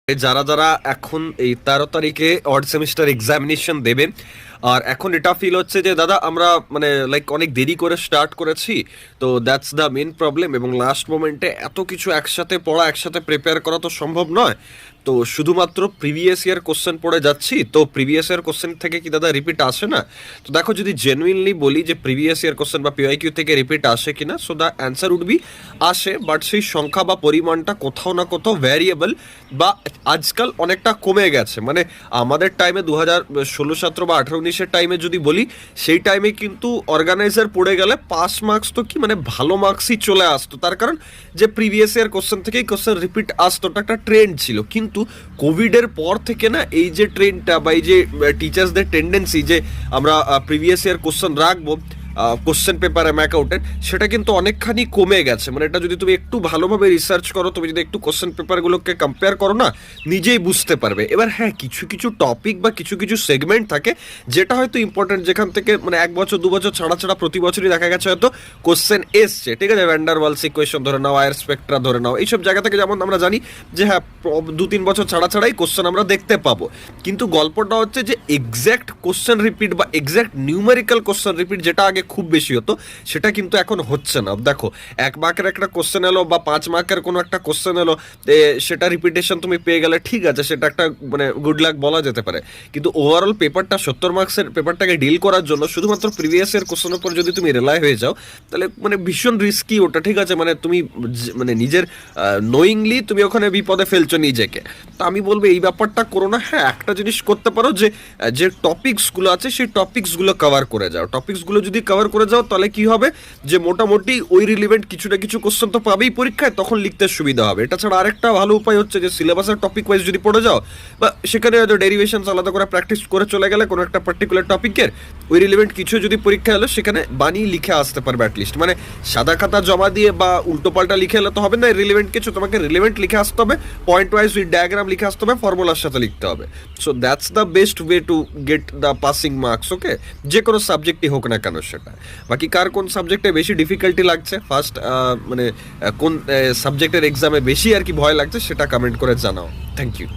যারা যারা এখন এই 13 তারিখে অড সেমিস্টার এক্সামিনেশন দেবে, আর এখন এটা ফিল হচ্ছে যে দাদা আমরা মানে লাইক অনেক দেরি করে স্টার্ট করেছি, তো দ্যাটস দ্য মেন প্রবলেম। এবং লাস্ট মোমেন্টে এত কিছু একসাথে পড়া, একসাথে প্রিপেয়ার করা তো সম্ভব নয়। তো শুধুমাত্র প্রিভিয়াস ইয়ার কোশ্চেন পড়ে যাচ্ছি, তো প্রিভিয়াস ইয়ার কোশ্চেন থেকে কি দাদা রিপিট আসে না? তো দেখো, যদি জেনুইনলি বলি যে প্রিভিয়াস ইয়ার কোশ্চেন বা পিওয়াইকিউ থেকে রিপিট আসে কিনা, so the answer would be আসে, বাট সেই সংখ্যা বা পরিমাণটা কোথাও না কোথাও ভ্যারিয়েবল বা আজকাল অনেকটা কমে গেছে। মানে আমাদের টাইমে 2016-17 বা 18-19-এর টাইমে যদি বলি, সেই টাইমে কিন্তু অর্গানাইজার পড়ে গেলে পাস মার্কস তো কি মানে ভালো মার্কসই চলে আসতো, তার কারণ যে প্রিভিয়াস ইয়ার কোশ্চেন থেকেই কোশ্চেন রিপিট আসতো, ওটা একটা ট্রেন্ড ছিল। কিন্তু কোভিডের পর থেকে না এই যে ট্রেন্ডটা বা এই যে টিচার্সদের টেন্ডেন্সি যে আমরা প্রিভিয়াস ইয়ার কোশ্চেন রাখবো কোশ্চেন পেপারে ম্যাকআউটের, সেটা কিন্তু অনেকখানি কমে গেছে। মানে এটা যদি তুমি একটু ভালোভাবে রিসার্চ করো, তুমি যদি একটু কোশ্চেন পেপারগুলোকে কম্পেয়ার করো না, নিজেই বুঝতে পারবে। এবার হ্যাঁ, কিছু কিছু টপিক বা কিছু কিছু সেগমেন্ট থাকে যেটা হয়তো ইম্পর্টেন্ট, যেখান থেকে মানে 1 বছর 2 বছর ছাড়া ছাড়া প্রতি বছরই দেখা গেছে হয়তো কোশ্চেন এসছে, ঠিক আছে? ভ্যান্ডার ওয়ালস ইকুয়েশন ধরে নাও, আয়ার স্পেক্ট্রা ধরে নাও, এইসব জায়গা থেকে যেমন আমরা জানি যে হ্যাঁ 2-3 বছর ছাড়া ছাড়াই কোশ্চেন আমরা দেখতে পাবো। কিন্তু গল্পটা হচ্ছে যে এক্স্যাক্ট কোশ্চেন রিপিট বা এক্স্যাক্ট নিউমেরিক্যাল কোশ্চেন রিপিট যেটা আগে খুব বেশি হতো, সেটা কিন্তু এখন হচ্ছে না। দেখো, 1 মার্কের একটা কোশ্চেন এলো বা 5 মার্কের কোনো একটা কোশ্চেন এলো, সেটা রিপিটেশন তুমি পেয়ে গেলে ঠিক আছে, সেটা একটা মানে গুড লাক বলা যেতে পারে। কিন্তু ওভারঅল পেপারটা 70 মার্কসের পেপারটাকে ডিল করার জন্য শুধুমাত্র প্রিভিয়াস ইয়ার কোশ্চেনের উপর যদি তুমি রিলাই হয়ে যাও, তাহলে মানে ভীষণ রিস্কি ওটা, ঠিক আছে? মানে তুমি মানে নিজের নোয়িংলি তুমি ওখানে বিপদে ফেলছো নিজেকে। তো আমি বলবো এই ব্যাপারটা করো না। হ্যাঁ, একটা জিনিস করতে পারো যে যে টপিকসগুলো আছে সেই টপিকসগুলো কভার করে যাও। টপিকসগুলো যদি কভার করে যাও তাহলে কি হবে যে মোটামুটি ওই রিলিভেন্ট কিছু না কিছু কোশ্চেন তো পাবেই পরীক্ষায়, তখন লিখতে সুবিধা হবে। এটা ছাড়া আরেকটা ভালো উপায় হচ্ছে যে সিলেবাসের টপিক ওয়াইজ যদি পড়ে যাও, বা সেখানে হয়তো ডেরিভেশনস আলাদা করে প্র্যাকটিস করে চলে গেলে কোনো একটা পার্টিকুলার টপিকের ওই রিলিভেন্ট কিছু যদি পরীক্ষা এলো, সেখানে বানিয়ে লিখে আসতে পারবে অ্যাটলিস্ট। মানে সাদা খাতা জমা দিয়ে বা উল্টোপাল্টা লিখে এলে তো হবে না, রিলিভেন্ট কিছু তোমাকে রিলিভেন্ট লিখে আসতে হবে, পয়েন্ট ওয়াইজ উইথ ডায়াগ্রাম লিখে আসতে হবে, ফর্মুলার সাথে লিখতে হবে। So that's the best way to get the passing marks. Okay, যে কোনো সাবজেক্টই হোক না কেন সেটা। বাকি কার কোন সাবজেক্টে বেশি ডিফিকাল্টি লাগছে, ফার্স্ট মানে কোন সাবজেক্টের এক্সামে বেশি আর কি ভয় লাগছে, সেটা কমেন্ট করে জানাও। Thank you.